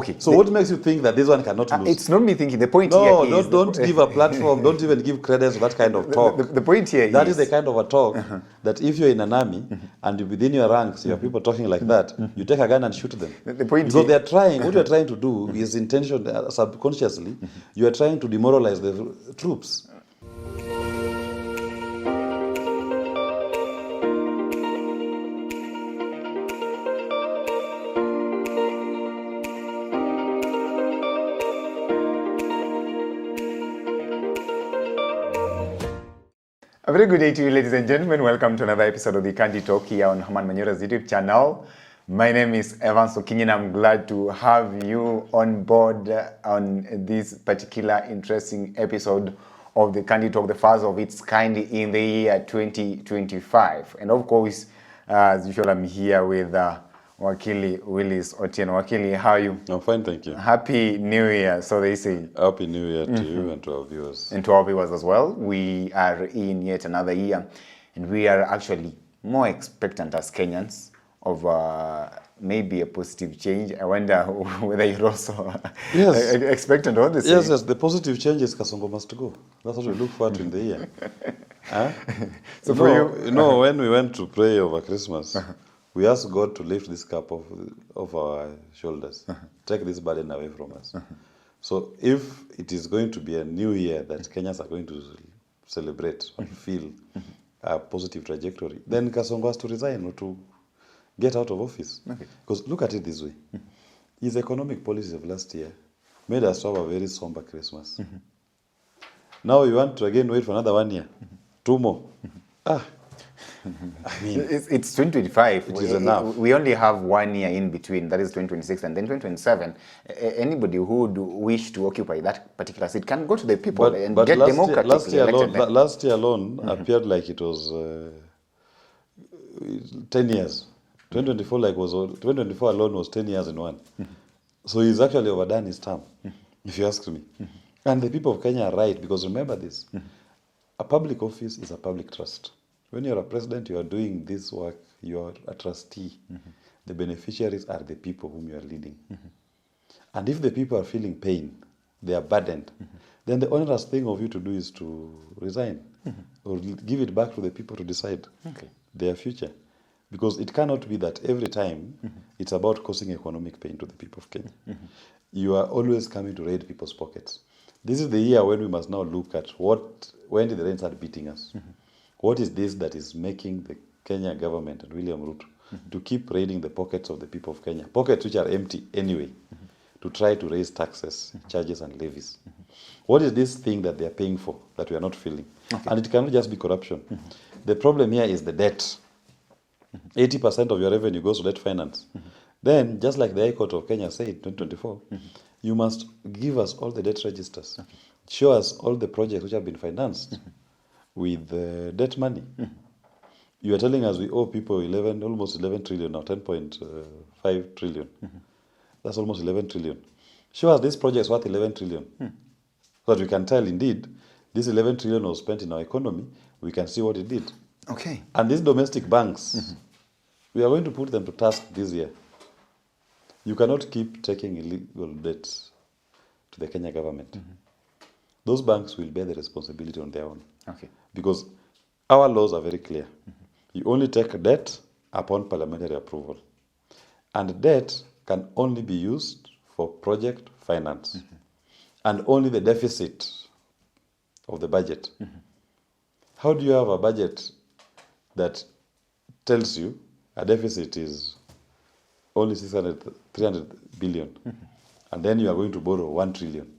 Okay. So what makes you think that this one cannot lose? It's not me thinking. The point no, here is... don't give a platform. Don't even give credit to that kind of talk. The point here that is the kind of a talk that if you're in an army and within your ranks, you have people talking like that, you take a gun and shoot them. The point because here... they are trying, what you are trying to do is subconsciously, you are trying to demoralize the troops. A very good day to you, ladies and gentlemen. Welcome to another episode of the Candy Talk here on Herman Manyora's YouTube channel. My name is Evan Kenyan. I'm glad to have you on board on this particular interesting episode of the Candy Talk, the first of its kind in the year 2025. And of course, as usual, I'm here with Wakili Willis Otieno. Wakili, how are you? I'm fine, thank you. Happy New Year, so they say. Happy New Year to you and to our viewers. And to our viewers as well. We are in yet another year, and we are actually more expectant as Kenyans of maybe a positive change. I wonder whether you're also expectant on this. Yes, the positive change is Kasongo must go. That's what we look forward to in the year. Huh? So you know, when we went to pray over Christmas, we asked God to lift this cup off our shoulders, take this burden away from us. So if it is going to be a new year that Kenyans are going to celebrate and feel a positive trajectory, then Kasongo has to resign or to get out of office. Because look at it this way. His economic policies of last year made us have a very somber Christmas. Now you want to again wait for another 1 year, 2 more. I mean, it's 2025. It is enough. We only have 1 year in between, that is 2026, and then 2027. Anybody who would wish to occupy that particular seat can go to the people and get democratically elected. Last year alone appeared like it was 10 years. 2024 alone was 10 years in one. So he's actually overdone his term, if you ask me. And the people of Kenya are right, because remember this, a public office is a public trust. When you're a president, you are doing this work, you are a trustee. The beneficiaries are the people whom you are leading. And if the people are feeling pain, they are burdened, then the onerous thing of you to do is to resign or give it back to the people to decide their future. Because it cannot be that every time it's about causing economic pain to the people of Kenya. You are always coming to raid people's pockets. This is the year when we must now look at when did the rain start beating us? What is this that is making the Kenya government and William Ruto to keep raiding the pockets of the people of Kenya, pockets which are empty anyway, to try to raise taxes, charges and levies? What is this thing that they are paying for that we are not feeling? And it cannot just be corruption. The problem here is the debt. 80% of your revenue goes to debt finance. Then, just like the High Court of Kenya said in 2024, you must give us all the debt registers. Show us all the projects which have been financed with debt money. You are telling us we owe people almost 11 trillion now, 10.5 trillion. That's almost 11 trillion. Show us this project is worth 11 trillion. So that we can tell, indeed, this 11 trillion was spent in our economy, we can see what it did. Okay. And these domestic banks, we are going to put them to task this year. You cannot keep taking illegal debts to the Kenya government. Those banks will bear the responsibility on their own. Because our laws are very clear. You only take debt upon parliamentary approval. And debt can only be used for project finance. And only the deficit of the budget. How do you have a budget that tells you a deficit is only 300 billion, and then you are going to borrow 1 trillion,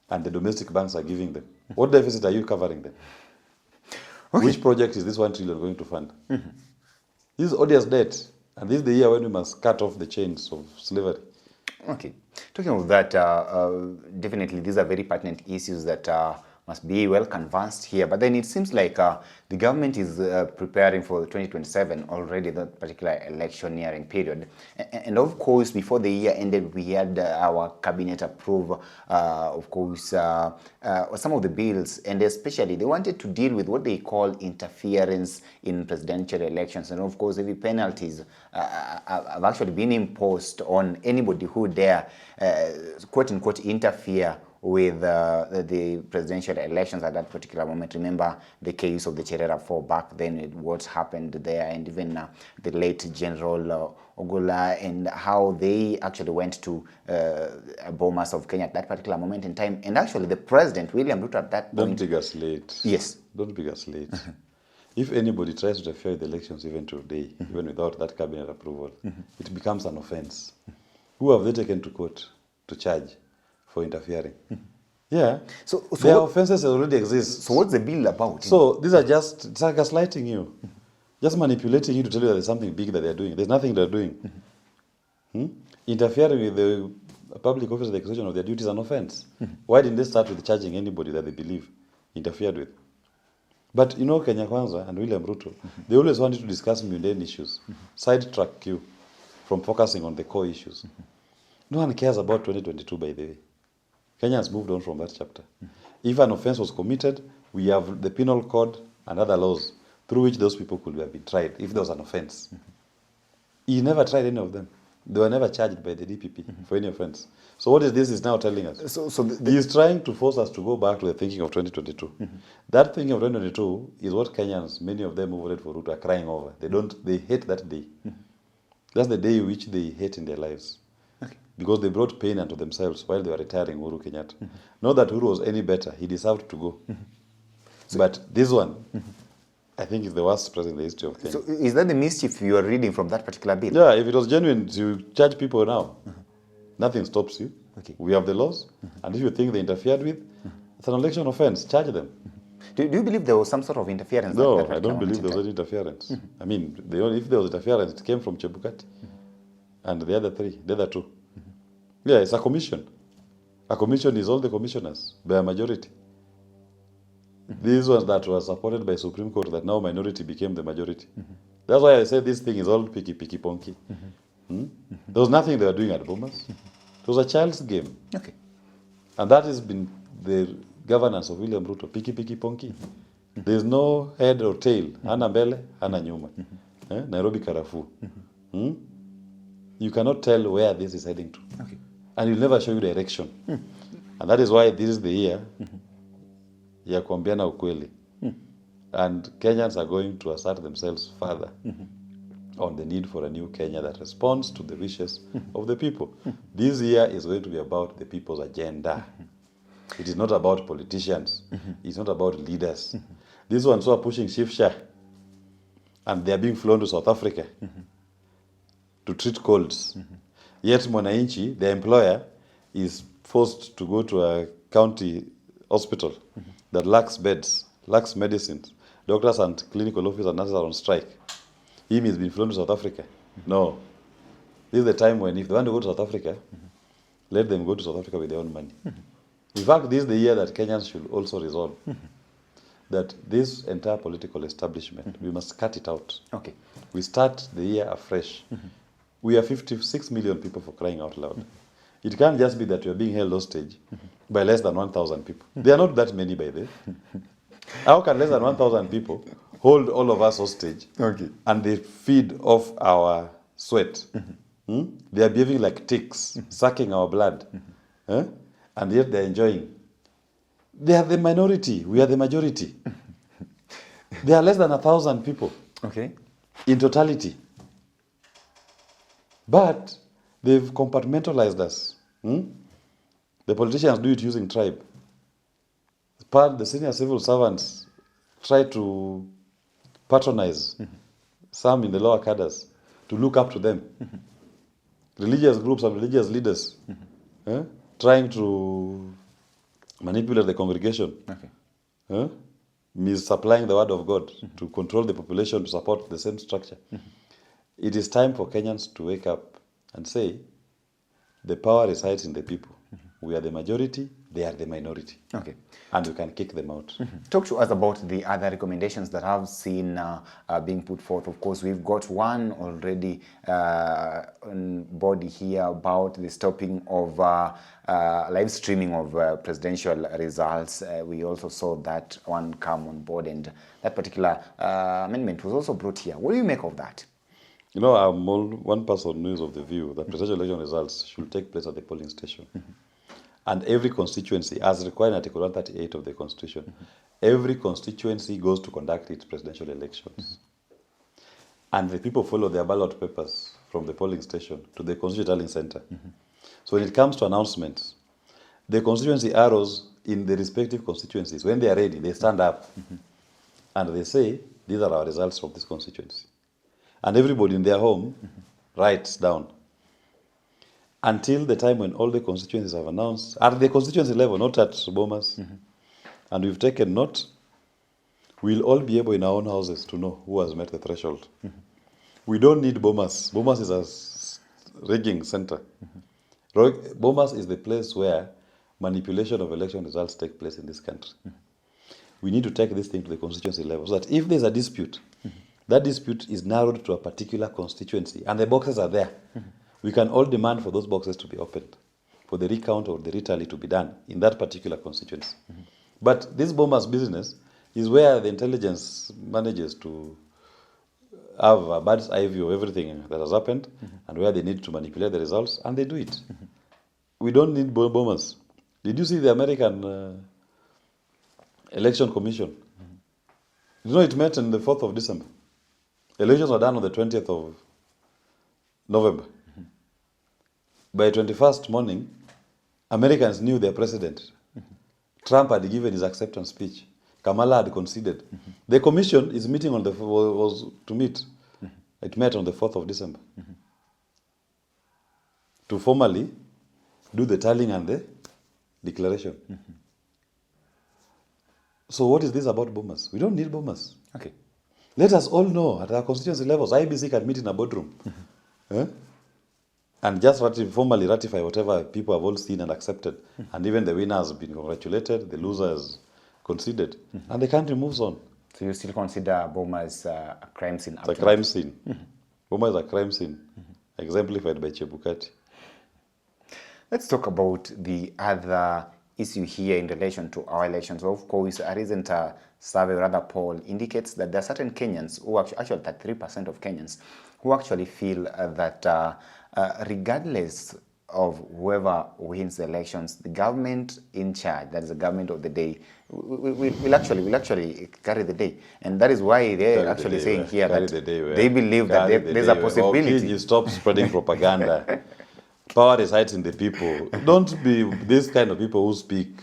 and the domestic banks are giving them? What deficit are you covering then? Which project is this 1 trillion going to fund? This is odious debt, and this is the year when we must cut off the chains of slavery. Okay. Talking of that, definitely these are very pertinent issues that must be well canvassed here. But then it seems like the government is preparing for 2027 already, that particular electioneering period. And of course, before the year ended, we had our cabinet approve, of course, some of the bills, and especially they wanted to deal with what they call interference in presidential elections. And of course, heavy penalties have actually been imposed on anybody who dare, quote unquote, interfere with the presidential elections at that particular moment. Remember the case of the Cherera 4 back then, what happened there, and even the late General Ogola, and how they actually went to Bomas of Kenya at that particular moment in time. And actually the president, William Ruto, at that point... Don't be gaslit. Yes. Don't be gaslit. If anybody tries to interfere with the elections even today, even without that cabinet approval, it becomes an offense. Who have they taken to court to charge for interfering? Yeah. So their offenses already exist. So what's the bill about? So these are just, it's like gaslighting you. Just manipulating you to tell you that there's something big that they're doing. There's nothing they're doing. Interfering with the public office, the execution of their duties is an offense. Why didn't they start with charging anybody that they believe interfered with? But you know, Kenya Kwanza and William Ruto, they always wanted to discuss mundane issues, sidetrack you from focusing on the core issues. No one cares about 2022, by the way. Kenya has moved on from that chapter. If an offense was committed, we have the penal code and other laws through which those people could have been tried if there was an offense. He never tried any of them. They were never charged by the DPP for any offense. So what is this is now telling us? He is trying to force us to go back to the thinking of 2022. That thinking of 2022 is what Kenyans, many of them who voted for Ruto, are crying over. They hate that day. That's the day which they hate in their lives. Because they brought pain unto themselves while they were retiring Uhuru Kenyatta. Not that Uhuru was any better. He deserved to go. But this one, I think, is the worst president in the history of Kenya. So is that the mischief you are reading from that particular bill? Yeah, if it was genuine, you charge people now. Nothing stops you. Okay. We have the laws. And if you think they interfered with, it's an election offense. Charge them. Do you believe there was some sort of interference? No, I don't believe there was any interference. I mean, if there was interference, it came from Chebukati and the other two. Yeah, it's a commission. A commission is all the commissioners by a majority. These ones that were supported by Supreme Court, that now minority became the majority. That's why I say this thing is all picky ponky. There was nothing they were doing at Bomas. It was a child's game. Okay. And that has been the governance of William Ruto, picky ponky. There's no head or tail. Ana mbele, ana nyuma. Nairobi Karafu. You cannot tell where this is heading to. Okay. And he'll never show you direction. And that is why this is the year ya kuambiana ukweli. And Kenyans are going to assert themselves further on the need for a new Kenya that responds to the wishes of the people. This year is going to be about the people's agenda. It is not about politicians. It's not about leaders. These ones who are pushing Shifsha, and they are being flown to South Africa to treat colds. Yet Mwananchi, the employer, is forced to go to a county hospital that lacks beds, lacks medicines. Doctors and clinical officers and nurses are on strike. Him has been flown to South Africa. No. This is the time when if they want to go to South Africa, let them go to South Africa with their own money. In fact, this is the year that Kenyans should also resolve that this entire political establishment, we must cut it out. Okay. We start the year afresh. We are 56 million people, for crying out loud. It can't just be that we are being held hostage by less than 1,000 people. There are not that many by there. How can less than 1,000 people hold all of us hostage? Okay. And they feed off our sweat? They are behaving like ticks, sucking our blood. And yet they're enjoying. They are the minority. We are the majority. There are less than 1,000 people. Okay. In totality. But they've compartmentalized us. The politicians do it using tribe. The senior civil servants try to patronize some in the lower cadres to look up to them. Religious groups and religious leaders trying to manipulate the congregation. Okay. Misapplying the word of God to control the population to support the same structure. It is time for Kenyans to wake up and say, the power resides in the people. We are the majority, they are the minority. Okay. And we can kick them out. Talk to us about the other recommendations that I've seen being put forth. Of course, we've got one already on board here about the stopping of live streaming of presidential results. We also saw that one come on board, and that particular amendment was also brought here. What do you make of that? You know, I'm one person who is of the view that presidential election results should take place at the polling station. And every constituency, as required in Article 138 of the Constitution, every constituency goes to conduct its presidential elections. And the people follow their ballot papers from the polling station to the constituency tallying center. So when it comes to announcements, the constituency arrows in the respective constituencies, when they are ready, they stand up and they say, these are our results from this constituency. And everybody in their home writes down. Until the time when all the constituencies have announced, at the constituency level, not at Bomas, and we've taken note, we'll all be able in our own houses to know who has met the threshold. We don't need Bomas. Bomas is a rigging center. Bomas is the place where manipulation of election results take place in this country. We need to take this thing to the constituency level so that if there's a dispute, that dispute is narrowed to a particular constituency, and the boxes are there. We can all demand for those boxes to be opened, for the recount or the retally to be done in that particular constituency. But this Bomas business is where the intelligence manages to have a bird's eye view of everything that has happened and where they need to manipulate the results, and they do it. We don't need Bomas. Did you see the American Election Commission? You know, it met on the 4th of December. Elections were done on the 20th of November. By 21st morning, Americans knew their president. Trump had given his acceptance speech. Kamala had conceded. The commission is meeting on was to meet. It met on the 4th of December. To formally do the tallying and the declaration. So what is this about Bomas? We don't need Bomas. Okay. Let us all know at our constituency levels, IBC can meet in a boardroom. And just formally ratify whatever people have all seen and accepted. And even the winner has been congratulated, the loser has conceded. And the country moves on. So you still consider Boma as a crime scene? It's a crime scene. Boma is a crime scene, exemplified by Chebukati. Let's talk about the other issue here in relation to our elections. Of course, a recent survey, rather poll, indicates that there are certain Kenyans, who actually 33% of Kenyans, who actually feel that regardless of whoever wins the elections, the government in charge, that is the government of the day, will actually carry the day. And that is why they're actually saying here that they believe that there's a possibility. You stop spreading propaganda. Power resides in the people. Don't be this kind of people who speak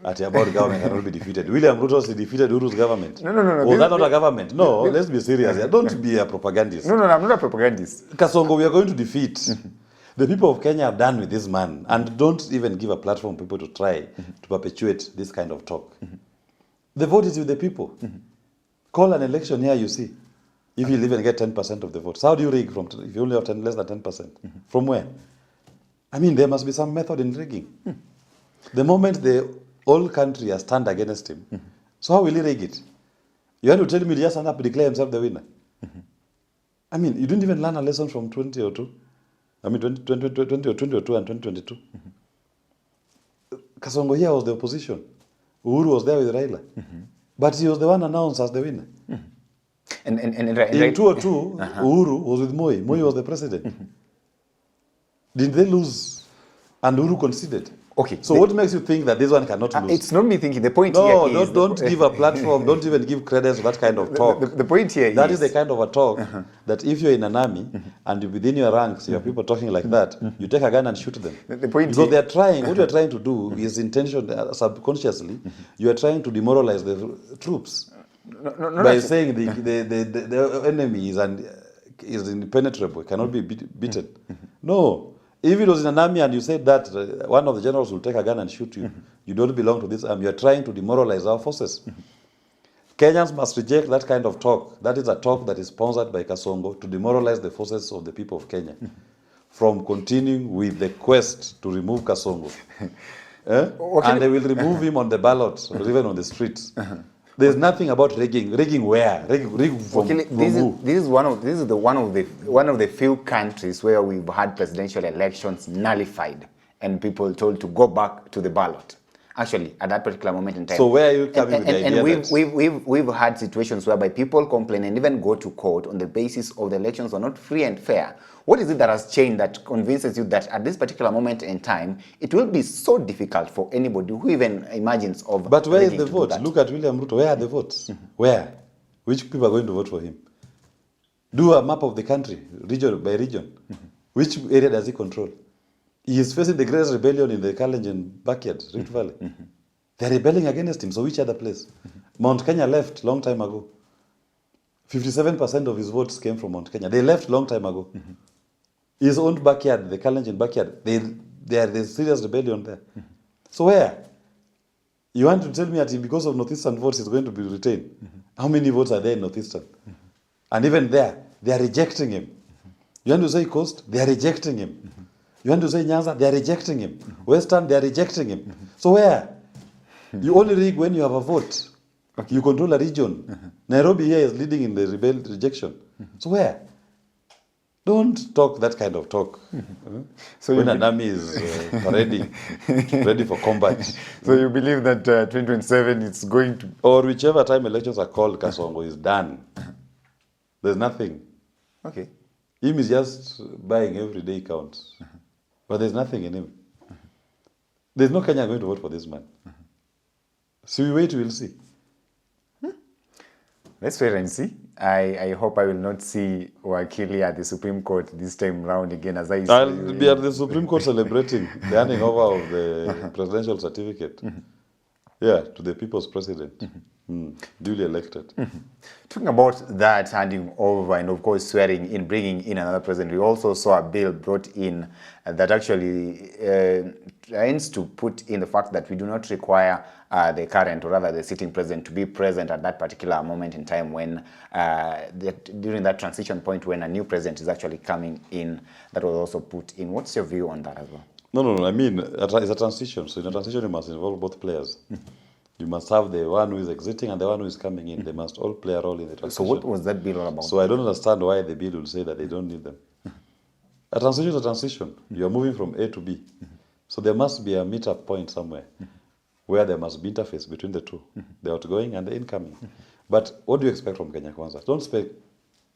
about government cannot be defeated. William Ruto'S defeated Uru's government. No. Was that not a government? No, let's be serious here. Don't be a propagandist. No, I'm not a propagandist. Kasongo, we are going to defeat. The people of Kenya are done with this man, and don't even give a platform for people to try to perpetuate this kind of talk. The vote is with the people. Call an election here, you see. If you even get 10% of the votes, how do you rig if you only have less than 10%? From where? I mean, there must be some method in rigging. The moment the whole country has turned against him, so how will he rig it? You want to tell me he just stand up and declare himself the winner? I mean, you didn't even learn a lesson from 2002. I mean, 2022 and 2022. Kasongo here was the opposition. Uhuru was there with Raila. But he was the one announced as the winner. In In 2002, Uhuru was with Moi. Moi was the president. Did they lose? And Uhuru conceded. Okay. So what makes you think that this one cannot lose? It's not me thinking. The point No, here is... don't give a platform. Don't even give credence to that kind of talk. The point here That is the kind of a talk that if you're in an army and within your ranks, you have people talking like that, you take a gun and shoot them. The point because here... they're trying, what you're trying to do is subconsciously, you are trying to demoralize the troops by saying the enemy is impenetrable, cannot be beaten. No. If it was in an army and you said that one of the generals will take a gun and shoot you, you don't belong to this army. You're trying to demoralize our forces. Kenyans must reject that kind of talk. That is a talk that is sponsored by Kasongo to demoralize the forces of the people of Kenya from continuing with the quest to remove Kasongo. Okay. And they will remove him on the ballot or even on the streets. There's nothing about rigging. Rigging where? Rigging from, Okay, from who? this is one of the few countries where we've had presidential elections nullified and people told to go back to the ballot. Actually, at that particular moment in time. So where are you coming with the idea And we've had situations whereby people complain and even go to court on the basis of the elections are not free and fair. What is it that has changed that convinces you that at this particular moment in time, it will be so difficult for anybody who even imagines of... But where is rigging the to do vote? that? Look at William Ruto. Where are the votes? Where? Which people are going to vote for him? Do a map of the country, region by region. Which area does he control? He is facing the greatest rebellion in the Kalenjin backyard, Rift Valley. They're rebelling against him, so which other place? Mount Kenya left long time ago. 57% of his votes came from Mount Kenya. They left long time ago. His own backyard, the Kalenjin backyard, there's serious rebellion there. So where? You want to tell me that because of Northeastern votes he's going to be retained? How many votes are there in Northeastern? And even there, they are rejecting him. You want to say Coast? They are rejecting him. You want to say Nyanza? They are rejecting him. Western? They are rejecting him. So where? You only rig when you have a vote. You control a region. Nairobi here is leading in the rejection. So where? Don't talk that kind of talk. So when an army is parading, ready for combat. So you believe that 2027 it's going to... Or whichever time elections are called, Kasongo is done. There's nothing. Okay. Him is just buying every day counts. But there's nothing in him. There's no Kenya going to vote for this man. So we wait, we'll see. Let's wait and see. I hope I will not see Wakili at the Supreme Court this time round again, as I'll be at the Supreme Court celebrating the handing over of the presidential certificate. Yeah, to the people's president, duly elected. Talking about that handing over and of course swearing in, bringing in another president, we also saw a bill brought in that actually tries to put in the fact that we do not require the current, or rather the sitting president, to be present at that particular moment in time when, during that transition point when a new president is actually coming in. That was also put in. What's your view on that as well? No. I mean, it's a transition. So in a transition, you must involve both players. You must have the one who is exiting and the one who is coming in. They must all play a role in the transition. So what was that bill all about? So I don't understand why the bill will say that they don't need them. A transition is a transition. You are moving from A to B. So there must be a meet-up point somewhere where there must be interface between the two, the outgoing and the incoming. But what do you expect from Kenya Kwanza? Don't spend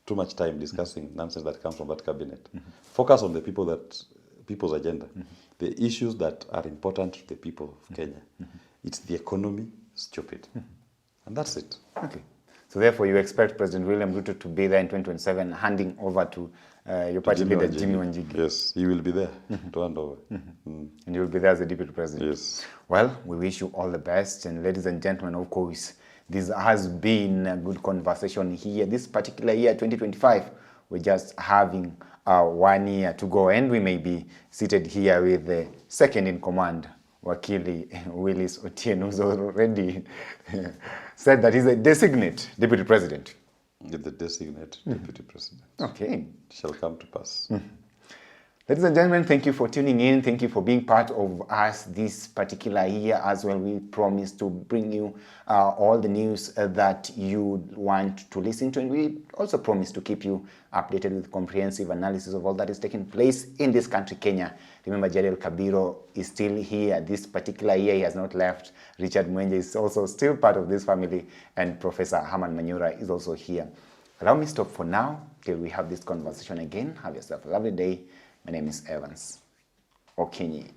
too much time discussing nonsense that comes from that cabinet. Focus on the people's agenda, the issues that are important to the people of Kenya. It's the economy, stupid. And that's it. Okay. So therefore you expect President William Ruto to be there in 2027, handing over to your party leader, Jimmy Wanjigi. Yes, he will be there to hand over. And you will be there as the deputy president. Yes. Well, we wish you all the best. And ladies and gentlemen, of course, this has been a good conversation here. This particular year, 2025, we're just having 1 year to go. And we may be seated here with the second in command, Wakili Willis Otieno, who's already said that he's a designate deputy president. The designate deputy president. Okay. It shall come to pass. Ladies and gentlemen, thank you for tuning in. Thank you for being part of us this particular year as well. We promise to bring you all the news that you want to listen to. And we also promise to keep you updated with comprehensive analysis of all that is taking place in this country, Kenya. Remember, Jadiel Kabiro is still here this particular year. He has not left. Richard Mwenje is also still part of this family. And Professor Herman Manyora is also here. Allow me to stop for now till we have this conversation again. Have yourself a lovely day. My name is Evans Okenyi.